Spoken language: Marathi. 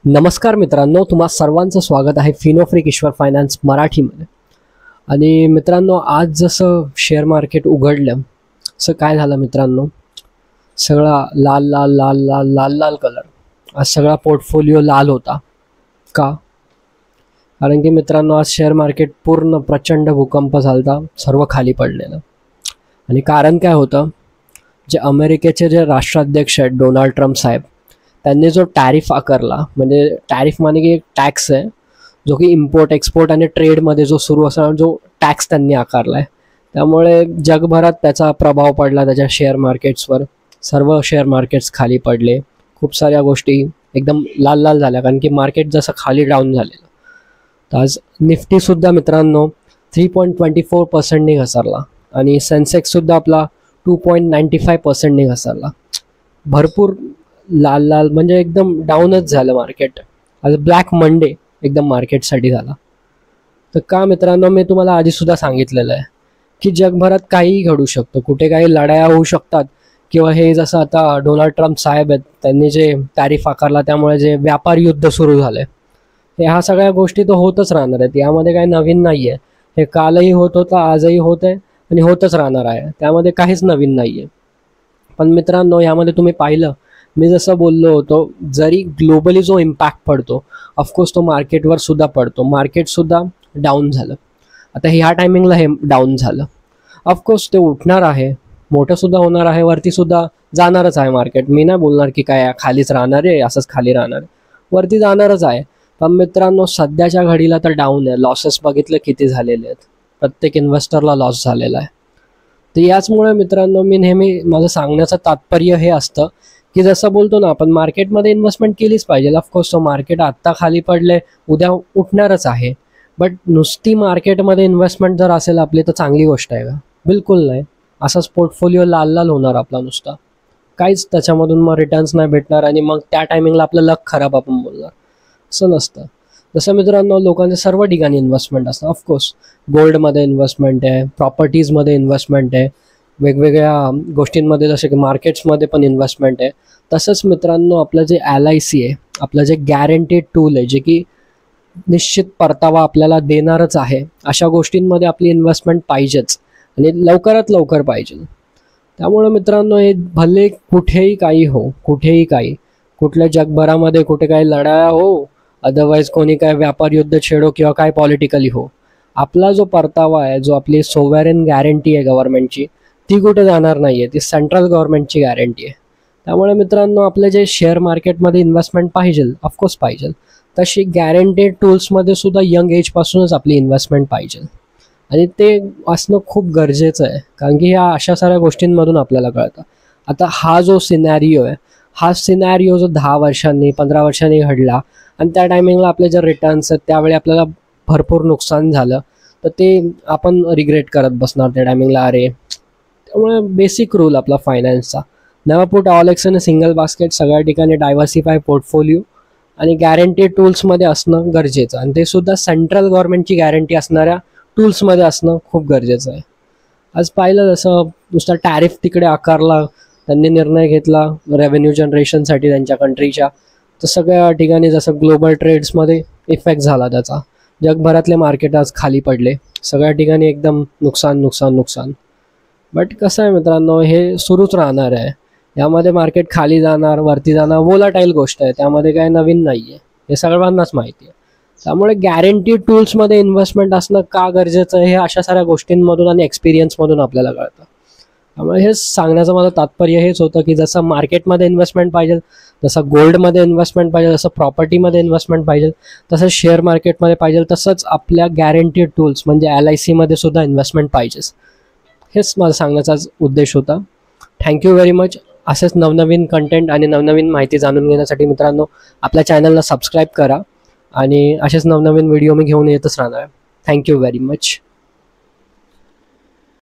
नमस्कार मित्रांनो, तुम्हा सर्वांचं स्वागत आहे फिनोफ्री किशोर फायनान्स मराठीमध्ये. आणि मित्रांनो, आज जसं शेअर मार्केट उघडलं असं काय झालं मित्रांनो, सगळा लाल लाल लाल लाल लाल लाल कलर. आज सगळा पोर्टफोलिओ लाल होता. का? कारण की मित्रांनो, आज शेअर मार्केट पूर्ण प्रचंड भूकंप झालता, सर्व खाली पडलेलं. आणि कारण काय होतं, जे अमेरिकेचे जे राष्ट्राध्यक्ष आहेत डोनाल्ड ट्रम्प साहेब, त्यांनी जो टॅरिफ आकारला, म्हणजे टॅरिफ म्हणजे की एक टॅक्स आहे जो की इम्पोर्ट एक्सपोर्ट आणि ट्रेडमध्ये जो सुरू असणारा जो टॅक्स त्यांनी आकारला आहे, त्यामुळे जगभरात त्याचा प्रभाव पडला त्याच्या शेअर मार्केट्सवर. सर्व शेअर मार्केट्स खाली पडले. खूप साऱ्या गोष्टी एकदम लाल लाल झाल्या, कारण की मार्केट जसं खाली डाऊन झालेलं. तर आज निफ्टीसुद्धा मित्रांनो 3.24%नी घसरला आणि सेन्सेक्ससुद्धा आपला 2.95%नी घसरला. भरपूर लाल लाल म्हणजे एकदम डाऊनच झालं मार्केट. आज ब्लॅक मंडे एकदम मार्केटसाठी झाला. तर का मित्रांनो, मी तुम्हाला आधीसुद्धा सांगितलेलं आहे की जगभरात काहीही घडू शकतं, कुठे काही लढाया होऊ शकतात, किंवा हे जसं आता डोनाल्ड ट्रम्प साहेब आहेत, त्यांनी जे टॅरिफ आकारला त्यामुळे जे व्यापार युद्ध सुरू झालं, ह्या सगळ्या गोष्टी तर होतच राहणार आहेत. यामध्ये काही नवीन नाही आहे. हे कालही होत होतं, आजही होत आहे आणि होतच राहणार आहे. त्यामध्ये काहीच नवीन नाही आहे. पण मित्रांनो, यामध्ये तुम्ही पाहिलं, मी जसं बोललो होतो, जरी ग्लोबली जो इम्पॅक्ट पडतो, ऑफकोर्स तो मार्केटवर सुद्धा पडतो. मार्केटसुद्धा डाऊन झालं. आता ह्या टायमिंगला हे डाऊन झालं. ऑफकोर्स ते उठणार आहे, मोठंसुद्धा होणार आहे, वरतीसुद्धा जाणारच आहे मार्केट. मी नाही बोलणार की काय खालीच राहणार आहे, असंच खाली राहणार आहे, वरती जाणारच आहे. पण मित्रांनो, सध्याच्या घडीला तर डाऊन आहे. लॉसेस बघितले किती झालेले आहेत. प्रत्येक इन्व्हेस्टरला लॉस झालेला आहे. तर याचमुळे मित्रांनो, मी नेहमी माझं सांगण्याचं तात्पर्य हे असतं की जसं बोलतो ना आपण, मार्केटमध्ये इन्व्हेस्टमेंट केलीच पाहिजे. ऑफकोर्स तो मार्केट आत्ता खाली पडले, उद्या उठणारच आहे. बट नुसती मार्केटमध्ये इन्व्हेस्टमेंट जर असेल आपली तर चांगली गोष्ट आहे का? बिलकुल नाही. असाच पोर्टफोलिओ लाल लाल होणार आपला नुसता. काहीच त्याच्यामधून मग रिटर्न्स नाही भेटणार आणि मग त्या टायमिंगला आपलं लक खराब आपण बोलणार. असं नसतं. जसं मित्रांनो, लोकांचे सर्व ठिकाणी इन्व्हेस्टमेंट असतं. ऑफकोर्स गोल्डमध्ये इन्व्हेस्टमेंट आहे, प्रॉपर्टीजमध्ये इन्व्हेस्टमेंट आहे, वेगवेगळ्या गोष्टींमध्ये जसे की मार्केट्समध्ये पण इन्व्हेस्टमेंट आहे. तसंच मित्रांनो, आपलं जे LIC आहे, आपलं जे गॅरंटेड टूल आहे, जे की निश्चित परतावा आपल्याला देणारच आहे, अशा गोष्टींमध्ये आपली इन्व्हेस्टमेंट पाहिजेच आणि लवकरात लवकर पाहिजे. त्यामुळे मित्रांनो, हे भले कुठेही काही हो, कुठेही काही, कुठल्या जगभरामध्ये कुठे काही लढाया हो, अदरवाईज कोणी काय व्यापार युद्ध छेडो किंवा काय पॉलिटिकली हो, आपला जो परतावा आहे, जो आपली सोव्हरेन गॅरंटी आहे गव्हर्नमेंटची, ती कुठे जाणार नाही आहे. ती सेंट्रल गव्हर्नमेंटची गॅरंटी आहे. त्यामुळे मित्रांनो, आपले जे शेअर मार्केटमध्ये इन्व्हेस्टमेंट पाहिजे, ऑफकोर्स पाहिजे, तशी गॅरंटेड टूल्समध्ये सुद्धा यंग एजपासूनच आपली इन्व्हेस्टमेंट पाहिजे. आणि ते असणं खूप गरजेचं आहे, कारण की ह्या अशा साऱ्या गोष्टींमधून आपल्याला कळतं. आता हा जो सिनॅरिओ आहे, हा सिनॅरिओ जो 10 वर्षांनी 15 वर्षांनी घडला आणि त्या टायमिंगला आपले जे रिटर्न्स आहेत त्यावेळी आपल्याला भरपूर नुकसान झालं, तर ते आपण रिग्रेट करत बसणार त्या टायमिंगला. अरे, त्यामुळे बेसिक रूल आपला फायनान्सचा, never put all eggs in a single basket. सगळ्या ठिकाणी डायव्हर्सिफाय पोर्टफोलिओ आणि गॅरंटेड टूल्समध्ये असणं गरजेचं, आणि ते सुद्धा सेंट्रल गव्हर्नमेंटची गॅरंटी असणाऱ्या टूल्समध्ये असणं खूप गरजेचं आहे. आज पाहिलं जसं नुसता टॅरिफ तिकडे आकारला, त्यांनी निर्णय घेतला रेव्हेन्यू जनरेशनसाठी त्यांच्या कंट्रीच्या, तर सगळ्या ठिकाणी जसं ग्लोबल ट्रेड्समध्ये इफेक्ट झाला त्याचा. जगभरातले मार्केट आज खाली पडले. सगळ्या ठिकाणी एकदम नुकसान नुकसान नुकसान. बट कसं आहे मित्रांनो, हे सुरूच राहणार आहे. यामध्ये मार्केट खाली जाणार, वरती जाणार, वोलाटाईल गोष्ट आहे, त्यामध्ये काही नवीन नाही आहे, हे सर्वांनाच माहिती आहे. त्यामुळे गॅरंटीड टूल्समध्ये इन्व्हेस्टमेंट असणं का गरजेचं आहे, हे अशा साऱ्या गोष्टींमधून आणि एक्सपिरियन्समधून आपल्याला कळतं. त्यामुळे हे सांगण्याचं माझं तात्पर्य हेच होतं की जसं मार्केटमध्ये इन्व्हेस्टमेंट पाहिजे, जसं गोल्डमध्ये इन्व्हेस्टमेंट पाहिजे, जसं प्रॉपर्टीमध्ये इन्व्हेस्टमेंट पाहिजे, तसंच शेअर मार्केटमध्ये पाहिजे, तसंच आपल्या गॅरंटीड टूल्स म्हणजे LICमध्ये सुद्धा इन्व्हेस्टमेंट पाहिजेच. हेच माझा सांगण्याचा उद्देश होता. Thank you very much. असेच नवनवीन कंटेंट आणि नवनवीन माहिती जाणून घेण्यासाठी मित्रांनो, आपल्या चॅनलला सबस्क्राईब करा आणि असेच नवनवीन व्हिडिओ मी घेऊन येतच राहणार आहे. Thank you very much.